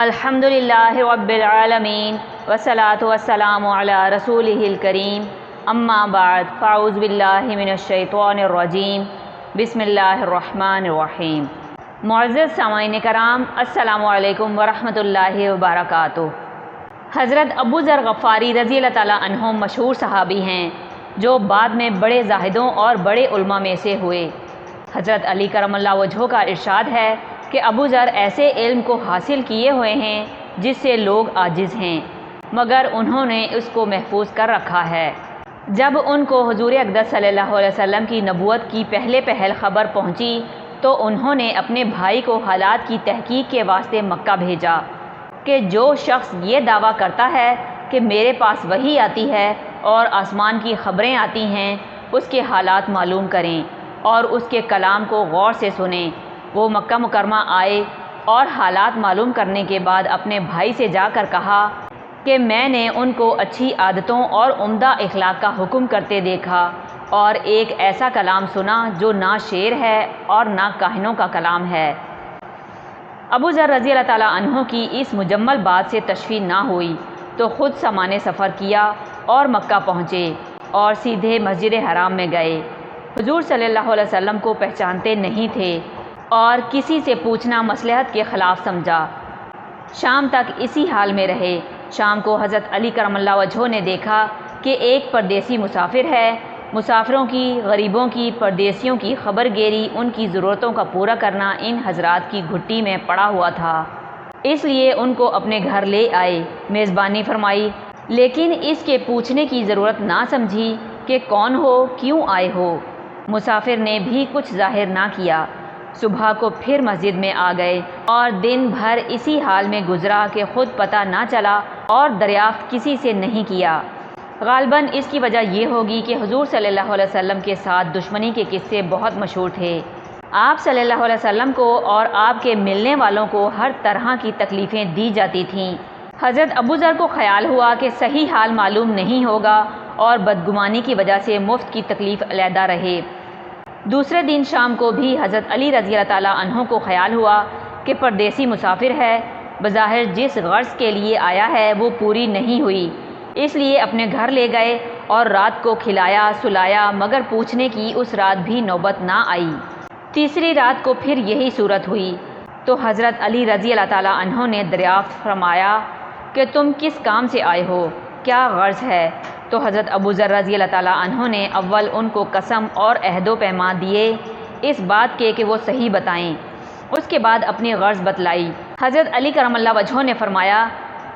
الحمدللہ رب العالمین والصلاة والسلام علی رسولہ الکریم اما بعد فاعوذ باللہ من الشیطان الرجیم بسم اللہ الرحمن الرحیم۔ معزز سامعین کرام، السلام علیکم ورحمۃ اللہ وبرکاتہ۔ حضرت ابو ذر غفاری رضی اللہ تعالیٰ عنہ مشہور صحابی ہیں جو بعد میں بڑے زاہدوں اور بڑے علماء میں سے ہوئے۔ حضرت علی کرم اللہ وجہہ کا ارشاد ہے کہ ابو ذر ایسے علم کو حاصل کیے ہوئے ہیں جس سے لوگ عاجز ہیں، مگر انہوں نے اس کو محفوظ کر رکھا ہے۔ جب ان کو حضور اقدس صلی اللہ علیہ وسلم کی نبوت کی پہل خبر پہنچی تو انہوں نے اپنے بھائی کو حالات کی تحقیق کے واسطے مکہ بھیجا کہ جو شخص یہ دعویٰ کرتا ہے کہ میرے پاس وحی آتی ہے اور آسمان کی خبریں آتی ہیں، اس کے حالات معلوم کریں اور اس کے کلام کو غور سے سنیں۔ وہ مکہ مکرمہ آئے اور حالات معلوم کرنے کے بعد اپنے بھائی سے جا کر کہا کہ میں نے ان کو اچھی عادتوں اور عمدہ اخلاق کا حکم کرتے دیکھا اور ایک ایسا کلام سنا جو نہ شعر ہے اور نہ کاہنوں کا کلام ہے۔ ابو ذر رضی اللہ تعالیٰ عنہ کی اس مجمل بات سے تشفی نہ ہوئی تو خود سامان سفر کیا اور مکہ پہنچے اور سیدھے مسجد حرام میں گئے۔ حضور صلی اللہ علیہ وسلم کو پہچانتے نہیں تھے اور کسی سے پوچھنا مصلحت کے خلاف سمجھا۔ شام تک اسی حال میں رہے۔ شام کو حضرت علی کرم اللہ وجہہ نے دیکھا کہ ایک پردیسی مسافر ہے۔ مسافروں کی، غریبوں کی، پردیسیوں کی خبر گیری، ان کی ضرورتوں کا پورا کرنا ان حضرات کی گھٹی میں پڑا ہوا تھا، اس لیے ان کو اپنے گھر لے آئے، میزبانی فرمائی، لیکن اس کے پوچھنے کی ضرورت نہ سمجھی کہ کون ہو، کیوں آئے ہو۔ مسافر نے بھی کچھ ظاہر نہ کیا۔ صبح کو پھر مسجد میں آ گئے اور دن بھر اسی حال میں گزرا کہ خود پتہ نہ چلا اور دریافت کسی سے نہیں کیا۔ غالباً اس کی وجہ یہ ہوگی کہ حضور صلی اللہ علیہ وسلم کے ساتھ دشمنی کے قصے بہت مشہور تھے۔ آپ صلی اللہ علیہ وسلم کو اور آپ کے ملنے والوں کو ہر طرح کی تکلیفیں دی جاتی تھیں۔ حضرت ابو ذر کو خیال ہوا کہ صحیح حال معلوم نہیں ہوگا اور بدگمانی کی وجہ سے مفت کی تکلیف علیحدہ رہے۔ دوسرے دن شام کو بھی حضرت علی رضی اللہ تعالیٰ عنہ کو خیال ہوا کہ پردیسی مسافر ہے، بظاہر جس غرض کے لیے آیا ہے وہ پوری نہیں ہوئی، اس لیے اپنے گھر لے گئے اور رات کو کھلایا سلایا، مگر پوچھنے کی اس رات بھی نوبت نہ آئی۔ تیسری رات کو پھر یہی صورت ہوئی تو حضرت علی رضی اللہ تعالیٰ عنہ نے دریافت فرمایا کہ تم کس کام سے آئے ہو، کیا غرض ہے؟ تو حضرت ابو ذر رضی اللہ تعالیٰ عنہ نے اول ان کو قسم اور عہد و پیمان دیے اس بات کے کہ وہ صحیح بتائیں، اس کے بعد اپنی غرض بتلائی۔ حضرت علی کرم اللہ وجہہ نے فرمایا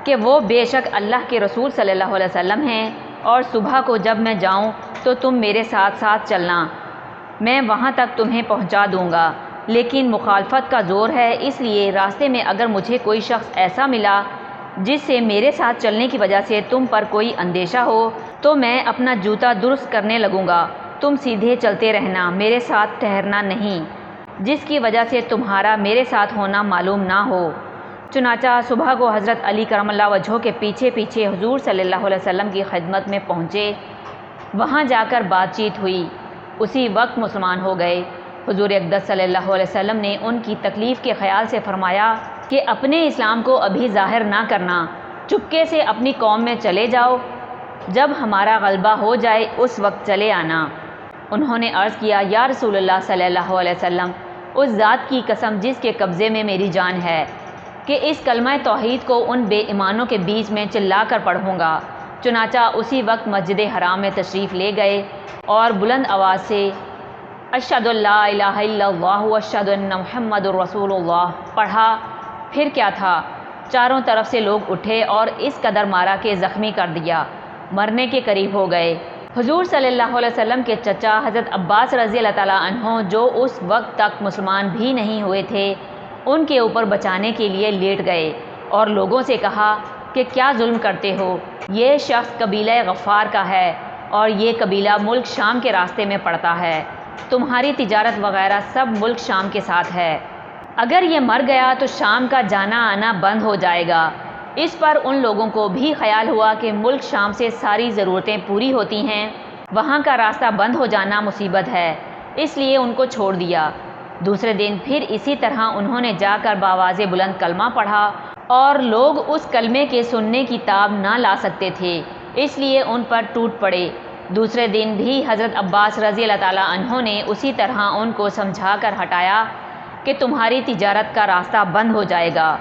کہ وہ بے شک اللہ کے رسول صلی اللہ علیہ وسلم ہیں، اور صبح کو جب میں جاؤں تو تم میرے ساتھ ساتھ چلنا، میں وہاں تک تمہیں پہنچا دوں گا، لیکن مخالفت کا زور ہے، اس لیے راستے میں اگر مجھے کوئی شخص ایسا ملا جس سے میرے ساتھ چلنے کی وجہ سے تم پر کوئی اندیشہ ہو تو میں اپنا جوتا درست کرنے لگوں گا، تم سیدھے چلتے رہنا، میرے ساتھ ٹھہرنا نہیں، جس کی وجہ سے تمہارا میرے ساتھ ہونا معلوم نہ ہو۔ چنانچہ صبح کو حضرت علی کرم اللہ وجہہ کے پیچھے پیچھے حضور صلی اللہ علیہ وسلم کی خدمت میں پہنچے، وہاں جا کر بات چیت ہوئی، اسی وقت مسلمان ہو گئے۔ حضور اقدس صلی اللہ علیہ وسلم نے ان کی تکلیف کے خیال سے فرمایا کہ اپنے اسلام کو ابھی ظاہر نہ کرنا، چپکے سے اپنی قوم میں چلے جاؤ، جب ہمارا غلبہ ہو جائے اس وقت چلے آنا۔ انہوں نے عرض کیا، یا رسول اللہ صلی اللہ علیہ وسلم، اس ذات کی قسم جس کے قبضے میں میری جان ہے کہ اس کلمہ توحید کو ان بے ایمانوں کے بیچ میں چلا کر پڑھوں گا۔ چنانچہ اسی وقت مسجد حرام میں تشریف لے گئے اور بلند آواز سے اشہد ان لا الہ الا اللہ واشہد ان محمد رسول اللہ پڑھا۔ پھر کیا تھا، چاروں طرف سے لوگ اٹھے اور اس قدر مارا کہ زخمی کر دیا، مرنے کے قریب ہو گئے۔ حضور صلی اللہ علیہ وسلم کے چچا حضرت عباس رضی اللہ تعالیٰ عنہ جو اس وقت تک مسلمان بھی نہیں ہوئے تھے، ان کے اوپر بچانے کے لیے لیٹ گئے اور لوگوں سے کہا کہ کیا ظلم کرتے ہو، یہ شخص قبیلہ غفار کا ہے اور یہ قبیلہ ملک شام کے راستے میں پڑتا ہے، تمہاری تجارت وغیرہ سب ملک شام کے ساتھ ہے، اگر یہ مر گیا تو شام کا جانا آنا بند ہو جائے گا۔ اس پر ان لوگوں کو بھی خیال ہوا کہ ملک شام سے ساری ضرورتیں پوری ہوتی ہیں، وہاں کا راستہ بند ہو جانا مصیبت ہے، اس لیے ان کو چھوڑ دیا۔ دوسرے دن پھر اسی طرح انہوں نے جا کر بآواز بلند کلمہ پڑھا اور لوگ اس کلمے کے سننے کی تاب نہ لا سکتے تھے، اس لیے ان پر ٹوٹ پڑے۔ دوسرے دن بھی حضرت عباس رضی اللہ تعالیٰ عنہ نے اسی طرح ان کو سمجھا کر ہٹایا کہ تمہاری تجارت کا راستہ بند ہو جائے گا۔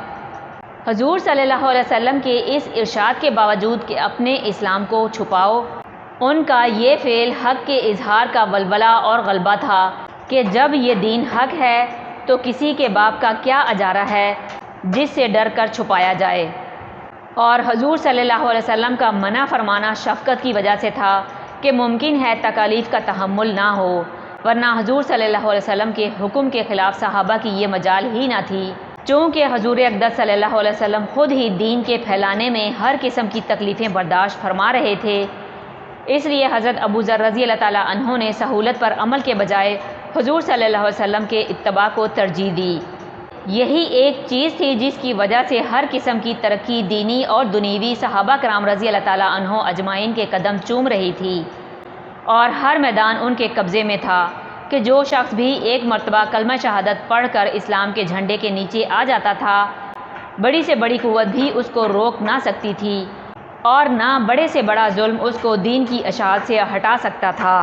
حضور صلی اللہ علیہ وسلم کے اس ارشاد کے باوجود کہ اپنے اسلام کو چھپاؤ، ان کا یہ فعل حق کے اظہار کا ولولہ اور غلبہ تھا کہ جب یہ دین حق ہے تو کسی کے باپ کا کیا اجارہ ہے جس سے ڈر کر چھپایا جائے۔ اور حضور صلی اللہ علیہ وسلم کا منع فرمانا شفقت کی وجہ سے تھا کہ ممکن ہے تکالیف کا تحمل نہ ہو، ورنہ حضور صلی اللہ علیہ وسلم کے حکم کے خلاف صحابہ کی یہ مجال ہی نہ تھی۔ چونکہ حضور اقدس صلی اللہ علیہ وسلم خود ہی دین کے پھیلانے میں ہر قسم کی تکلیفیں برداشت فرما رہے تھے، اس لیے حضرت ابو ذر رضی اللہ تعالیٰ عنہ نے سہولت پر عمل کے بجائے حضور صلی اللہ علیہ وسلم کے اتباع کو ترجیح دی۔ یہی ایک چیز تھی جس کی وجہ سے ہر قسم کی ترقی دینی اور دنیوی صحابہ کرام رضی اللہ تعالیٰ عنہ اجمعین کے قدم چوم رہی تھی، اور ہر میدان ان کے قبضے میں تھا کہ جو شخص بھی ایک مرتبہ کلمہ شہادت پڑھ کر اسلام کے جھنڈے کے نیچے آ جاتا تھا، بڑی سے بڑی قوت بھی اس کو روک نہ سکتی تھی، اور نہ بڑے سے بڑا ظلم اس کو دین کی اشاعت سے ہٹا سکتا تھا۔